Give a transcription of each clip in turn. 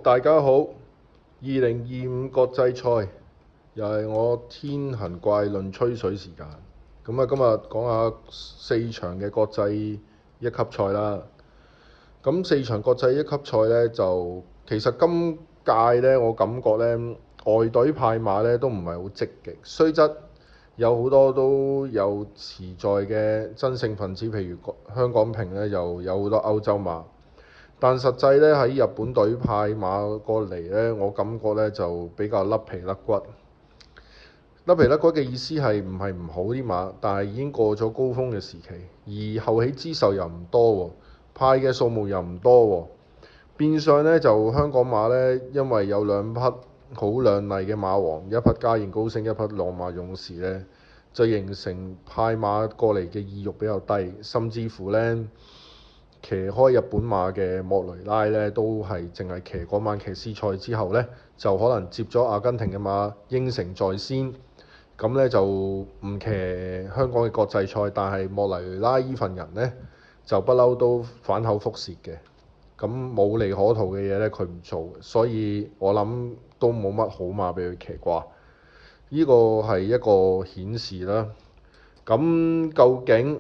大家好。2025國際賽又係我天行怪論吹水時間。咁啊，今日講下4場嘅國際一級賽啦。咁4場國際一級賽呢，就其實今屆呢，我感覺呢，外隊派馬呢都唔係好積極，雖則有好多都有潛在嘅真性分子，譬如香港瓶呢，又有好多歐洲馬。但實際咧喺日本隊派馬過嚟咧，我感覺咧就比較甩皮甩骨。甩皮甩骨嘅意思係唔好啲馬，但係已經過咗高峰嘅時期，而後起之秀又唔多喎，派嘅數目又唔多喎。變相咧就香港馬咧，因為有2匹好亮麗嘅馬王，一匹嘉應高升，一匹浪馬勇士咧，就形成派馬過嚟嘅意欲比較低，甚至乎咧，騎開日本馬嘅莫雷拉咧，都係淨係騎嗰晚騎師賽之後咧，就可能接咗阿根廷嘅馬應承在先，咁咧就唔騎香港嘅國際賽。但係莫雷拉依份人咧，就不嬲都反口覆舌嘅，咁冇利可圖嘅嘢咧，佢唔做，所以我諗都冇乜好馬俾佢騎啩。呢個係一個顯示啦。咁究竟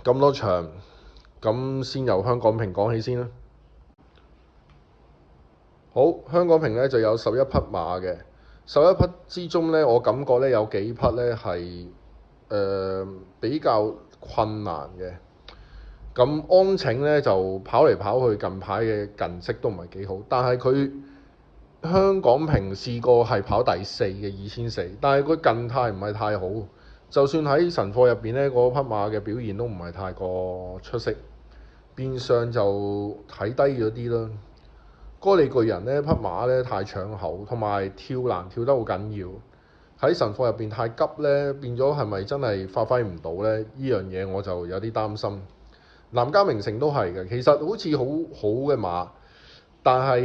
咁多場？咁先由香港瓶講起先啦。好，香港瓶咧就有11匹馬嘅，11匹之中咧，我感覺咧有幾匹咧係比較困難嘅。咁安請咧就跑嚟跑去，近排嘅近績都唔係幾好，但係佢香港瓶試過係跑第4嘅2400，但係佢近態唔係太好，就算喺神貨入邊咧，嗰匹馬嘅表現都唔係太過出色。變相就睇低咗啲啦。哥利巨人呢匹馬咧太搶口，同埋跳欄跳得好緊要。喺神貨入邊太急咧，變咗係咪真係發揮唔到咧？呢樣嘢我就有啲擔心。南加名城都係嘅，其實好似好好嘅馬，但係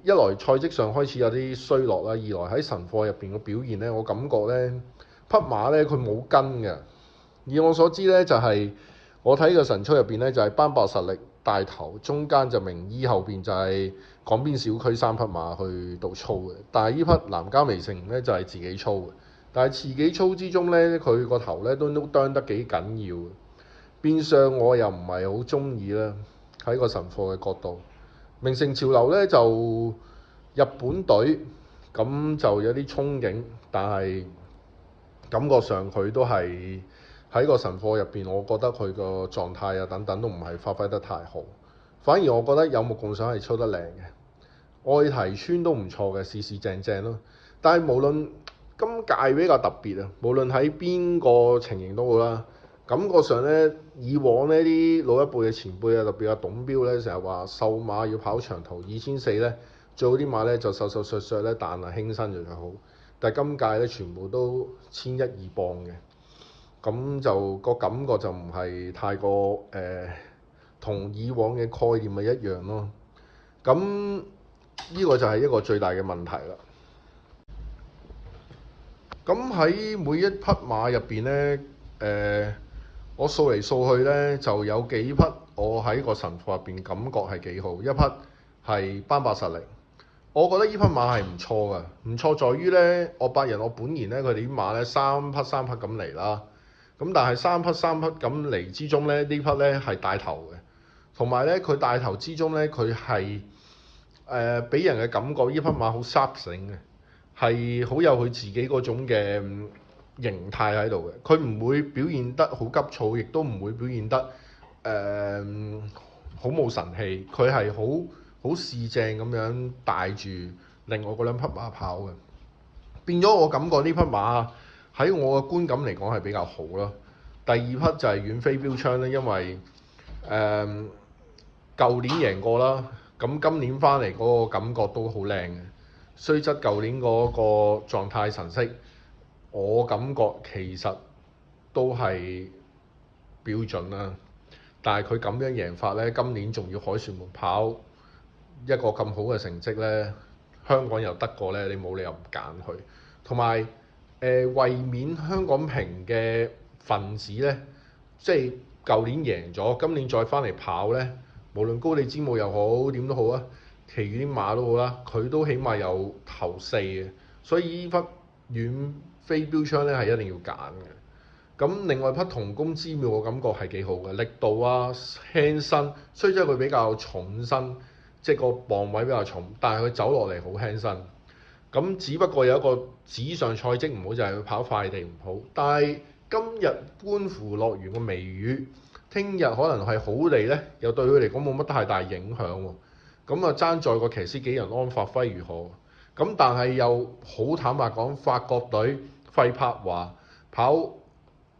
一來賽績上開始有啲衰落啦，二來喺神貨入邊嘅表現咧，我感覺咧匹馬咧佢冇跟嘅。以我所知咧就係、我睇個神操入邊咧就係班伯實力帶頭，中間就名醫，後邊就係港邊小區3匹馬去到操嘅。但係呢匹南加微城咧就係自己操嘅，但係自己操之中咧佢個頭咧都啄得幾緊要。變相我又唔係好中意啦。喺個神貨嘅角度，名城潮流咧就日本隊咁就有啲憧憬，但係感覺上佢都係喺個神貨入邊，我覺得佢個狀態啊等等都唔係發揮得太好。反而我覺得有目共賞係操得靚嘅，愛提村都唔錯嘅，事正正咯。但係無論今屆比較特別啊，無論喺邊個情形都好啦，感覺上咧以往呢啲老一輩嘅前輩啊，特別阿董彪咧成日話瘦馬要跑長途2400咧，最好啲馬咧就瘦瘦削削咧，但係輕身就最好。但係今屆咧全部都1100、200磅嘅。咁就個感覺就唔係太過同以往嘅概念咪一樣咯。咁呢個就係一個最大嘅問題啦。咁喺每一匹馬入邊呢，我數嚟數去呢，就有幾匹我喺個神貨入邊感覺係幾好。一匹係班伯實力，我覺得呢匹馬係唔錯㗎，唔錯在於呢，我伯仁我本然呢，佢哋啲馬呢3匹咁嚟啦。咁但係3匹咁嚟之中咧，呢匹咧係帶頭嘅，同埋咧佢帶頭之中咧，佢係俾人嘅感覺，呢匹馬好煞醒嘅，係好有佢自己嗰種嘅形態喺度嘅。佢唔會表現得好急躁，亦都唔會表現得好冇神氣。佢係好市正咁樣帶住另外嗰2匹馬跑嘅，變咗我感覺呢匹馬喺我嘅觀感嚟講係比較好咯。第2匹就係遠飛標槍咧，因為舊年贏過啦，咁今年翻嚟嗰個感覺都好靚嘅。雖則舊年嗰個狀態神色，我感覺其實都係標準啦。但係佢咁樣贏法咧，今年仲要凱旋門跑一個咁好嘅成績咧，香港又得過咧，你冇理由唔揀佢。同埋衛冕香港瓶嘅分子咧，即係舊年贏咗，今年再翻嚟跑咧，無論高地之母又好點都好啊，其餘啲馬都好啦，佢都起碼有頭4嘅，所以呢匹遠飛標槍咧係一定要揀嘅。咁另外匹同工之妙，我感覺係幾好嘅，力度啊、輕身，雖則佢比較重身，即係個磅位比較重，但係佢走落嚟好輕身。咁只不過有一個紙上賽績唔好，就係佢跑快地唔好。但係今日觀乎落完個微雨，聽日可能係好地呢，又對佢嚟講冇乜太大影響喎。咁啊，爭在個騎師紀仁安發揮如何？咁但係又好坦白講，法國隊費柏華跑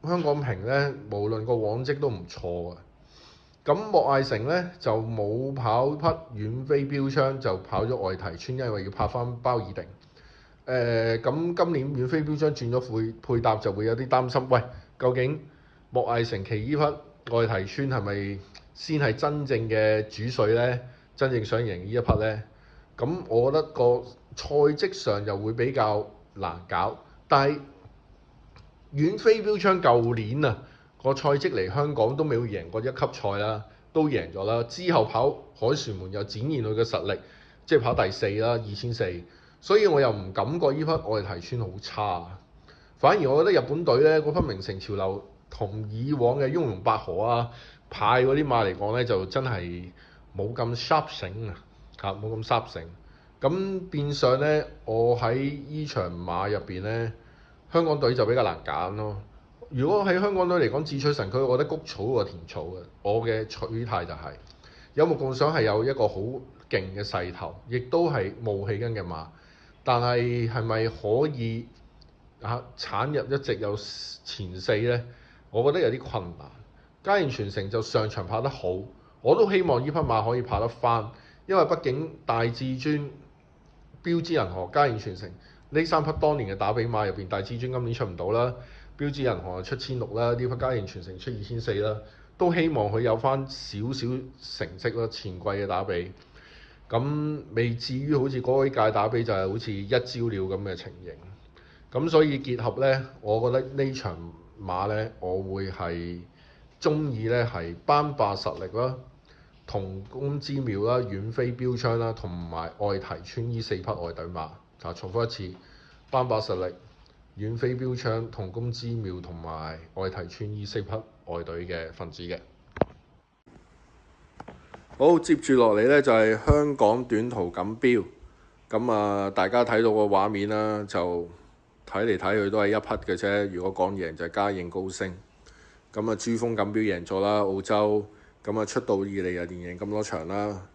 香港瓶呢，無論個往績都唔錯嘅。咁莫艾成呢，就冇跑匹遠飛標槍，就跑咗外堤村，因為要拍翻包爾定。咁今年遠飛標槍轉咗配搭，就會有啲擔心。喂，究竟莫艾成騎呢匹外堤村係咪先係真正嘅主帥呢？真正想贏呢一匹呢？咁我覺得個賽績上又會比較難搞，但係遠飛標槍舊年啊個賽績嚟香港都未有贏過一級賽啦，都贏咗啦。之後跑凱旋門又展現佢嘅實力，即係跑第4啦，2400。所以我又唔感覺呢匹外堤村好差，反而我覺得日本隊呢嗰匹名城潮流同以往嘅雍容白河啊派嗰啲馬嚟講呢，就真係冇咁 sharp 醒啊，冇咁 sharp 醒。咁變相呢，我喺依場馬入邊呢，香港隊就比較難揀咯。如果喺香港隊嚟講，智取神駒，我覺得谷草過田草嘅。我嘅取態就係、有目共賞係有一個好勁嘅勢頭，亦都係冒起緊嘅馬。但係係咪可以產入一直有前4呢？我覺得有啲困難。嘉應傳承就上場跑得好，我都希望呢匹馬可以跑得翻，因為畢竟大至尊、標之銀河、嘉應傳承呢3匹當年嘅打比馬入邊，大至尊今年出唔到啦，標之銀河出1600啦，呢匹嘉應傳承出2400啦，都希望佢有翻少少成績啦，前季嘅打比。咁未至於好似嗰屆打比就係好似一招了咁嘅情形。咁所以結合呢，我覺得呢場馬呢，我會係中意呢係班霸實力啦、同工之妙啦、遠飛標槍啦，同埋外堤村呢4匹外隊馬。重複一次，班霸實力、遠飛標槍、同工之妙同埋外堤村呢4匹外隊嘅分子嘅。好，接住落嚟呢，就係香港短途錦標。咁啊，大家睇到個畫面啦，就睇嚟睇去都係一匹嘅啫。如果講贏就係嘉應高升。咁啊，珠峰錦標贏咗啦，澳洲。咁啊，出道以嚟又連贏咁多場啦。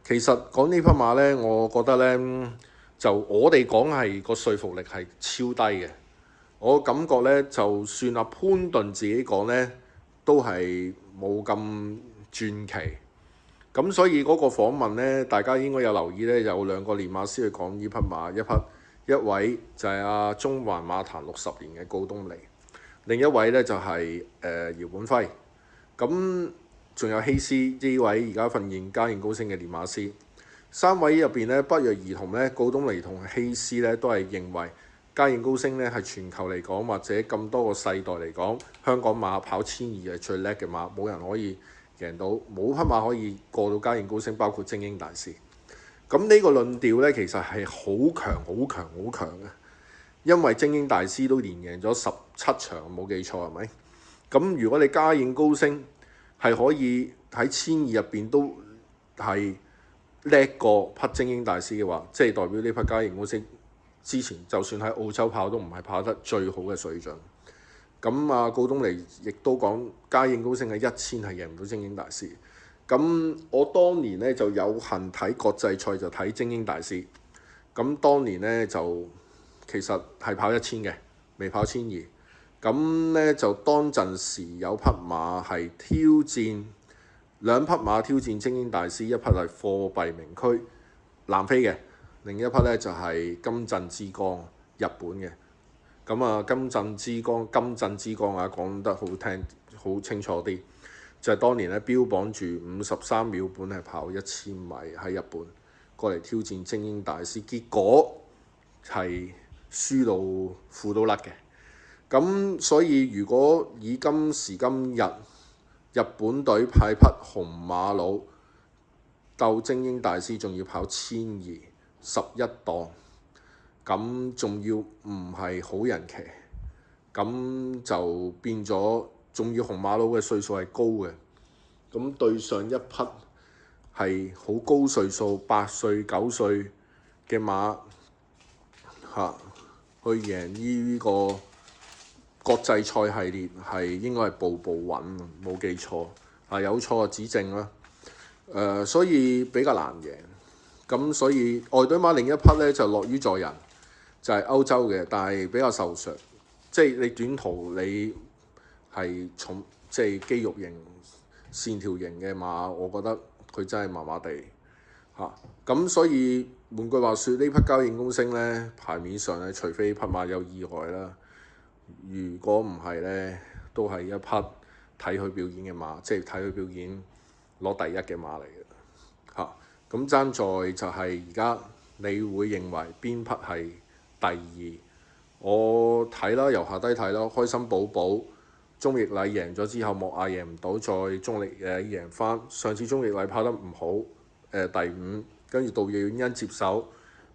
其實講呢匹馬呢，我覺得呢，就我哋講係個說服力係超低嘅。我感覺呢，就算阿潘頓自己講呢，都係冇咁傳奇。咁所以嗰個訪問呢，大家應該有留意呢，有2個練馬師去講呢匹馬，一位就係阿中環馬壇60年嘅告東尼，另一位呢就係姚本輝。咁仲有希斯呢位而家訓練嘉應高升嘅練馬師。3位入邊呢，不約而同呢，告東尼同希斯呢都係認為嘉應高升呢係全球嚟講或者咁多個世代嚟講，香港馬跑1200係最叻嘅馬，冇人可以贏到，冇匹馬可以過到嘉應高升，包括精英大師。咁呢個論調呢，其實係好強、好強、好強嘅，因為精英大師都連贏咗17場，冇記錯係咪？咁如果你嘉應高升係可以喺1200入邊都係叻過匹精英大師嘅話，即係代表呢匹嘉應高升之前就算喺澳洲跑都唔係跑得最好嘅水準。咁啊，告東尼亦都講嘉應高升係1000係贏唔到精英大師。咁我當年呢就有幸睇國際賽就睇精英大師。咁當年呢就其實係跑1000嘅，未跑1200。咁呢就當陣時有匹馬係挑戰2匹馬挑戰精英大師，一匹係貨幣名區南非嘅，另一匹呢就係金鎮之光日本嘅。咁啊，金鎮之光啊，講得好聽好清楚啲，就係當年咧標榜住53秒本係跑1000米喺日本過嚟挑戰精英大師，結果係輸到褲都甩嘅。咁所以如果以今時今日日本隊派匹紅馬佬鬥精英大師仲要跑1200 11檔，咁仲要唔係好人騎，咁就變咗，仲要紅馬佬嘅歲數係高嘅，咁對上一匹係好高歲數8歲9歲嘅馬去贏呢個國際賽系列係應該係步步穩，冇記錯有錯就指正啦。所以比較難贏，咁所以外隊馬另一匹咧就樂於助人，就係歐洲嘅，但係比較瘦削，即係你短途你係重，即係肌肉型、線條型嘅馬，我覺得佢真係麻麻地嚇。咁所以換句話說，呢匹交應公升咧牌面上咧，除非匹馬有意外啦，如果唔係咧，都係一匹睇佢表演嘅馬，即係睇佢表演攞第一嘅馬嚟嘅嚇。咁爭在就係而家你會認為邊匹係第二？我睇啦，由下低睇啦，開心寶寶、鍾易禮贏咗之後，莫亞贏唔到，再鍾易禮贏翻。上次鍾易禮跑得唔好，第5，跟住杜耀恩接手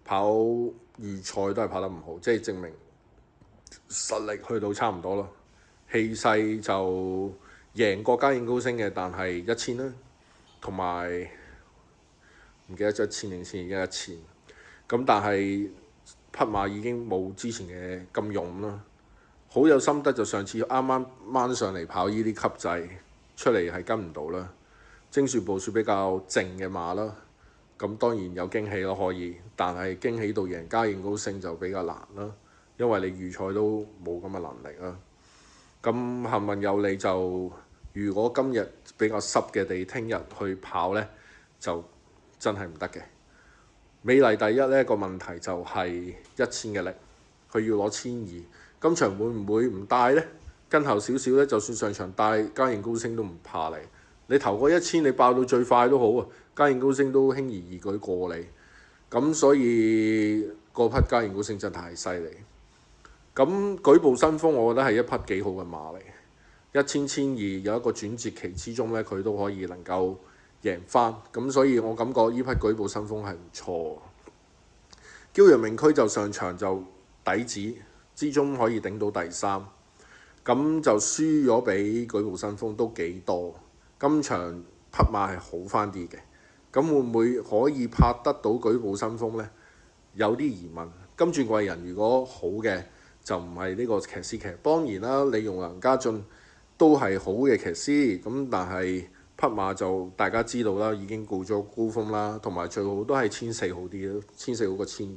跑預賽都係跑得唔好，即係證明實力去到差唔多咯。氣勢就贏過交應高升嘅，但係1000啦，同埋唔記得咗1000定1000，咁但係匹馬已經冇之前嘅咁勇啦。好有心得就上次啱啱掹上嚟跑呢啲級制出嚟係跟唔到啦。精算部署比較靜嘅馬啦，咁當然有驚喜咯可以，但係驚喜到贏交應高升就比較難啦，因為你預賽都冇咁嘅能力啦。咁幸運有你就，如果今日比較濕嘅地，聽日去跑呢，就真係唔得嘅。美麗第一呢個問題就係1000嘅力，佢要攞1200，今場會唔會唔帶呢？跟後少少呢，就算上場帶交應高升都唔怕你。你頭嗰1000你爆到最快都好啊，交應高升都輕而易舉過你。咁所以嗰匹交應高升真係太犀利。咁舉步新風，我覺得係一匹幾好嘅馬嚟。1000、1200有一個轉折期之中呢，佢都可以能夠贏翻。咁所以我感覺呢匹舉步新風係唔錯。驕陽明區就上場就底子之中可以頂到第3，咁就輸咗俾舉步新風都幾多。今場匹馬係好翻啲嘅，咁會唔會可以拍得到舉步新風呢？有啲疑問。金鑽貴人如果好嘅，就唔係呢個騎師騎，當然啦，李容梁家俊都係好嘅騎師，咁但係匹馬就大家知道啦，已經過咗高峰啦，同埋最好都係1400好啲咯，1400好過1200。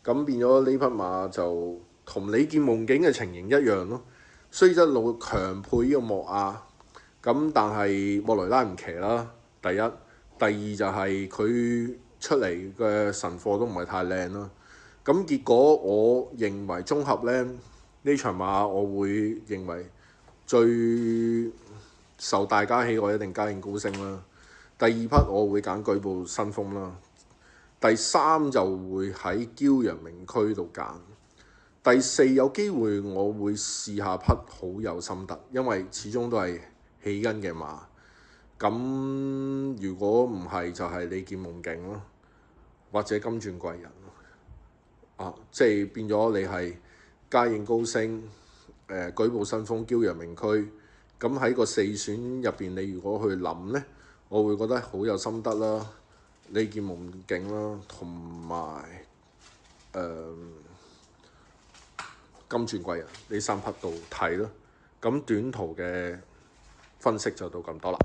咁變咗呢匹馬就同李健夢境嘅情形一樣咯，雖則路強配呢個莫亞，咁但係莫雷拉唔騎啦，第一，第二就係佢出嚟嘅神貨都唔係太靚啦。咁結果我認為綜合呢場馬，我會認為最受大家喜愛一定交應高升啦。第二匹我會揀舉步新風啦。第3就會喺驕陽明區度揀。第4有機會我會試下匹好有心得，因為始終都係起緊嘅馬。咁如果唔係就係李健夢境咯，或者金鑽貴人。即係變咗你係交應高升、舉步新風、驕陽明區，咁喺個4選入邊，你如果去諗呢，我會覺得好有心得啦，李健夢境啦，同埋金鑽貴人呢3匹度睇咯。咁短途嘅分析就到咁多啦。